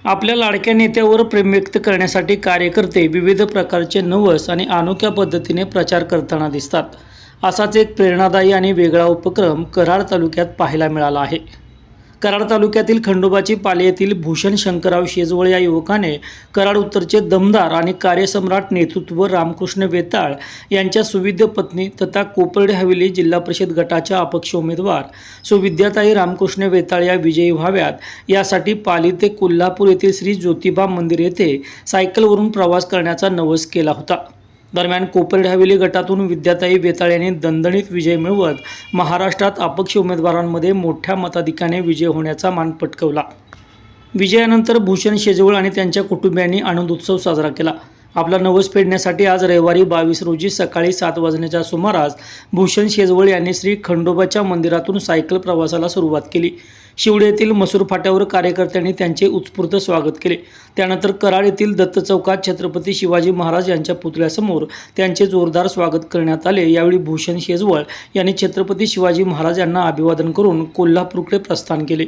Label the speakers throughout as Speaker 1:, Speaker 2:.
Speaker 1: आपल्या लाडक्या नेत्यावर प्रेम व्यक्त करण्यासाठी कार्यकर्ते विविध प्रकारचे नवस आणि अनोख्या पद्धतीने प्रचार करताना दिसतात. असाच एक प्रेरणादायी आणि वेगळा उपक्रम कराड तालुक्यात पाहायला मिळाला आहे. कराड तालुक्यातील खंडोबाची पाली येथील भूषण शंकरराव शेजवळ या युवकाने कराड उत्तरचे दमदार आणि कार्यसम्राट नेतृत्व रामकृष्ण वेताळ यांच्या सुविद्य पत्नी तथा कोपर्डे हवेली जिल्हा परिषद गटाच्या अपक्ष उमेदवार विद्याताई रामकृष्ण वेताळ या विजयी व्हाव्यात यासाठी पाली ते कोल्हापूर येथील श्री ज्योतिबा मंदिर येथे सायकलवरून प्रवास करण्याचा नवस केला होता. दरम्यान कोपर्डे हवेली गटातून विद्याताई वेताळ यांनी दणदणीत विजय मिळवत महाराष्ट्रात अपक्ष उमेदवारांमध्ये मोठ्या मताधिक्याने विजय होण्याचा मान पटकावला. विजयानंतर भूषण शेजवळ आणि त्यांच्या कुटुंबियांनी आनंद उत्सव साजरा केला. आपला नवस फेडण्यासाठी आज रविवारी 22 रोजी सकाळी 7 वाजण्याच्या सुमारास भूषण शेजवळ यांनी श्री खंडोबाच्या मंदिरातून सायकल प्रवासाला सुरुवात केली. शिवडे येथील मसूर फाट्यावर कार्यकर्त्यांनी त्यांचे उत्स्फूर्त स्वागत केले. त्यानंतर कराड येथील दत्त चौकात छत्रपती शिवाजी महाराज यांच्या पुतळ्यासमोर त्यांचे जोरदार स्वागत करण्यात आले. यावेळी भूषण शेजवळ यांनी छत्रपती शिवाजी महाराज यांना अभिवादन करून कोल्हापूरकडे प्रस्थान केले.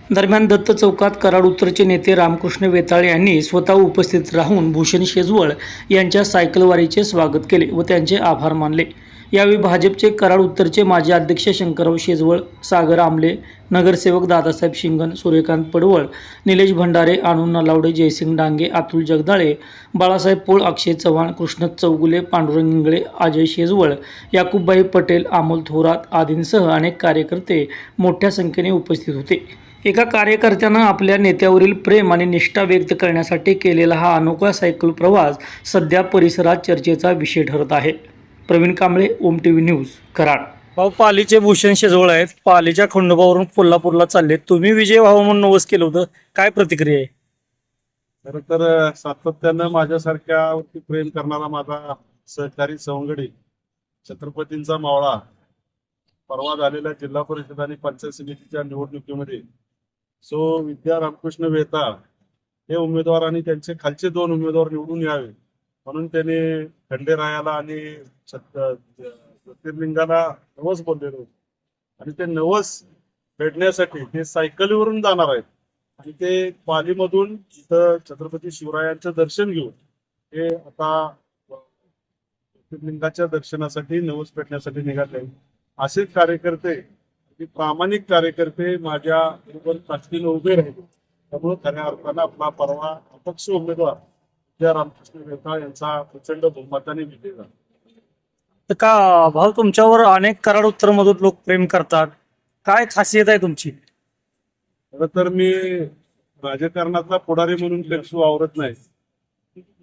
Speaker 1: दरम्यान दत्त चौकात कराड उत्तरचे नेते रामकृष्ण वेताळ यांनी स्वतः उपस्थित राहून भूषण शेजवळ यांच्या सायकलवारीचे स्वागत केले व त्यांचे आभार मानले. यावेळी भाजपचे कराड उत्तरचे माजी अध्यक्ष शंकरराव शेजवळ, सागर आमले, नगरसेवक दादासाहेब शिंगण, सूर्यकांत पडवळ, निलेश भंडारे, आनंद नलावडे, जयसिंग डांगे, अतुल जगदाळे, बाळासाहेब पोळ, अक्षय चव्हाण, कृष्ण चौगुले, पांडुरंग इंगळे, अजय शेजवळ, याकूबभाई पटेल, अमोल थोरात आदींसह अनेक कार्यकर्ते मोठ्या संख्येने उपस्थित होते. एका कार्यकर्त्यानं आपल्या नेत्यावरील प्रेम आणि निष्ठा व्यक्त करण्यासाठी केलेला हा अनोखा सायकल प्रवास सध्या परिसरात चर्चेचा विषय ठरत आहे. प्रवीण कांबळे, ओम टीव्ही न्यूज, कराड. भाऊ, पालीचे भूषण शेजवळ आहेत. पालीच्या खंडोबावरून कोल्हापूरला चालले. तुम्ही विजय व्हावं म्हणून नवस केलं होतं, काय प्रतिक्रिया आहे?
Speaker 2: खरं तर सातत्यानं माझ्यासारख्यावरती प्रेम करणारा माझा सहकारी सवंगडी छत्रपतींचा मावळा परवा झालेल्या जिल्हा परिषद आणि पंचायत समितीच्या निवडणुकीमध्ये विद्या रामकृष्ण वेताळ हे उमेदवार आणि त्यांचे खालचे 2 उमेदवार निवडून यावे म्हणून त्यांनी खंडेरायाला आणि ज्योतिर्लिंगाला नवस बोललेलो आणि ते नवस फेडण्यासाठी ते सायकलीवरून जाणार आहेत आणि ते पालीमधून इथं छत्रपती शिवरायांचं दर्शन घेऊन हे आता ज्योतिर्लिंगाच्या दर्शनासाठी नवस फेडण्यासाठी निघाले. असे कार्यकर्ते, प्रामाणिक कार्यकर्ते माझ्या बरोबर ताकदीने उभे राहिले. त्यामुळे खऱ्या अर्थानं आपला परवा अपक्ष उमेदवार विद्या रामकृष्ण वेताळ यांचा प्रचंड बहुमताने विजय झाला.
Speaker 1: तर का भाऊ, तुमच्यावर अनेक कराड उत्तरमधून लोक प्रेम करतात, काय खासियत आहे तुमची?
Speaker 2: खरं तर मी राजकारणातला पुढारी म्हणून पेक्षू आवरत नाही.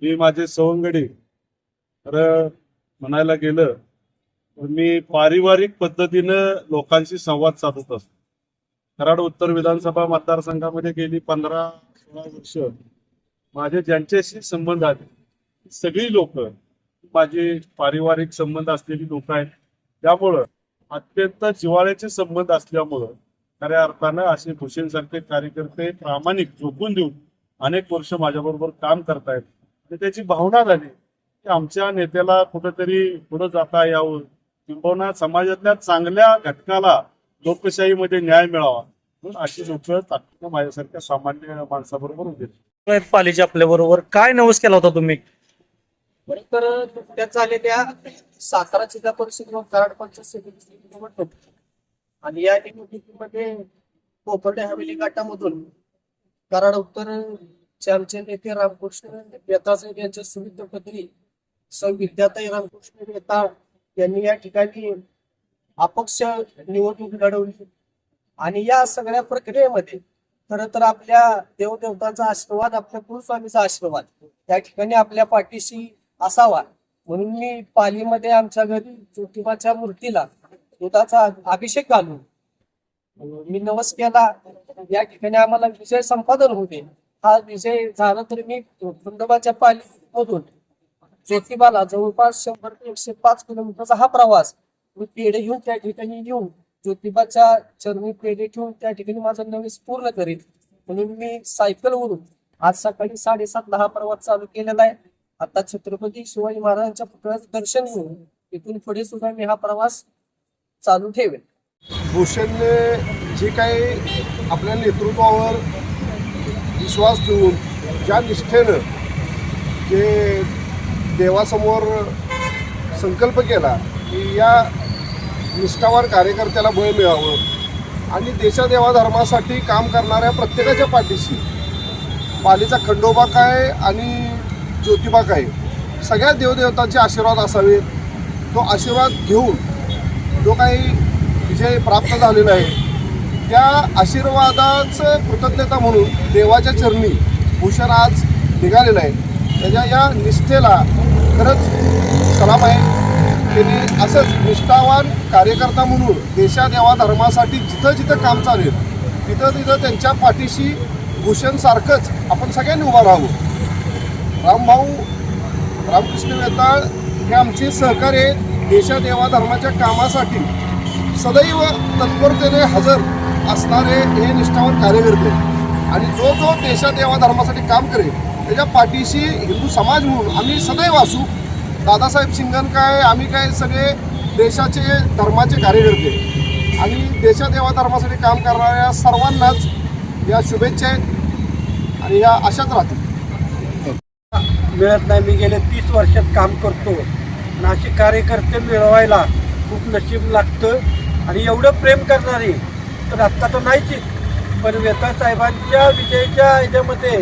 Speaker 2: मी माझे सवंगडी खरं म्हणायला गेलं तर मी पारिवारिक पद्धतीनं लोकांशी संवाद साधत असतो. कराड उत्तर विधानसभा मतदारसंघामध्ये गेली 15-16 वर्ष माझे ज्यांच्याशी संबंध आहेत सगळी लोक माझे पारिवारिक संबंध असलेली लोक आहेत. त्यामुळं अत्यंत जिव्हाळ्याचे संबंध असल्यामुळं खऱ्या अर्थानं असे भूषण सारखे कार्यकर्ते प्रामाणिक झोकून देऊन अनेक वर्ष माझ्याबरोबर काम करतायत आणि त्याची भावना झाली की आमच्या नेत्याला कुठंतरी पुढे जाता यावं, किंबहुना समाजातल्या चांगल्या घटकाला लोकशाहीमध्ये न्याय मिळावा म्हणून अशी लोक ताकदीनं माझ्यासारख्या सामान्य माणसाबरोबर उभे.
Speaker 1: पालीचे आपल्या बरोबर काय नवस केला होता तुम्ही?
Speaker 3: बरं, तर नुकत्याच झालेल्या सातारा जिल्हा परिषद व कराड पंचायत समितीची निवडणूक आणि या निवडणुकीमध्ये कोपर्डे हवेली गटामधून कराड उत्तर आमचे नेते रामकृष्ण वेताळ यांच्या सुविद्य पत्नी विद्याताई रामकृष्ण वेताळ यांनी या ठिकाणी अपक्ष निवडणूक लढवली आणि या सगळ्या प्रक्रियेमध्ये खरं तर आपल्या देवदेवतांचा आशीर्वाद, आपल्या कुलस्वामीचा आशीर्वाद या ठिकाणी आपल्या पाठीशी असावा म्हणून मी पालीमध्ये आमच्या घरी ज्योतिबाच्या मूर्तीला दुधाचा अभिषेक घालून मी नवस केला. या ठिकाणी आम्हाला विजय संपादन होते. हा विजय झाला तर मी खंडोबाच्या पालीमधून ज्योतिबाला जवळपास 100 ते 105 किलोमीटरचा हा प्रवास मी पेढे घेऊन त्या ठिकाणी येऊन ज्योतिबाच्या चरणी पेढे ठेवून त्या ठिकाणी माझा नवस पूर्ण करेल म्हणून मी सायकलवरून आज सकाळी 7:30 हा प्रवास चालू केलेला आहे. आता छत्रपती शिवाजी महाराजांच्या पुतळ्याचं दर्शन घेऊन इथून पुढे सुद्धा मी हा प्रवास चालू ठेवेल.
Speaker 4: भूषणने जे काही आपल्या नेतृत्वावर विश्वास ठेवून ज्या निष्ठेनं जे देवासमोर संकल्प केला की या निष्ठावान कार्यकर्त्याला बळ मिळावं आणि देशादेवाधर्मासाठी काम करणाऱ्या प्रत्येकाच्या पाठीशी पालीचा खंडोबा काय आणि ज्योतिबा काय सगळ्या देवदेवतांचे आशीर्वाद असावेत. तो आशीर्वाद घेऊन जो काही विजय प्राप्त झालेला आहे त्या आशीर्वादाचं कृतज्ञता म्हणून देवाच्या चरणी भूषण आज निघालेलं आहे. त्याच्या या निष्ठेला खरंच सलाम आहे. त्यांनी असंच निष्ठावान कार्यकर्ता म्हणून देशादेवा धर्मासाठी जिथं जिथं काम चालेल तिथं तिथं त्यांच्या पाठीशी भूषणसारखंच आपण सगळ्यांनी उभा राहावं. रामभाऊ रामकृष्ण वेताळ हे आमचे सहकारी देशादेवा धर्माच्या कामासाठी सदैव तत्परतेने हजर असणारे हे निष्ठावान कार्यकर्ते आणि जो जो देशादेवा धर्मासाठी काम करेल त्याच्या पाठीशी हिंदू समाज म्हणून आम्ही सदैव असू. दादासाहेब शिंगण काय आम्ही काय सगळे देशाचे धर्माचे कार्यकर्ते आणि देशादेवा धर्मासाठी काम करणाऱ्या सर्वांनाच या शुभेच्छा आहेत आणि या अशाच राहतील.
Speaker 5: मिळत नाही. मी गेले 30 वर्षात काम करतो आणि असे कार्यकर्ते मिळवायला खूप नशीब लागतं आणि एवढं प्रेम करणारे तर आत्ता तर नाहीच. पण वेताळ साहेबांच्या विजयाच्या ह्याच्यामध्ये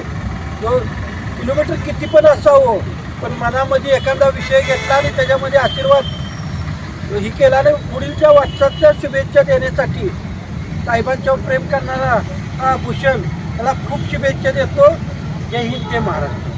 Speaker 5: जो किलोमीटर किती पण असावं पण मनामध्ये एखादा विषय घेतला आणि त्याच्यामध्ये आशीर्वाद ही केल्याने पुढीलच्या वाटचालच्या शुभेच्छा देण्यासाठी साहेबांच्यावर प्रेम करणारा हा भूषण त्याला खूप शुभेच्छा देतो. जय हिंद जय महाराष्ट्र.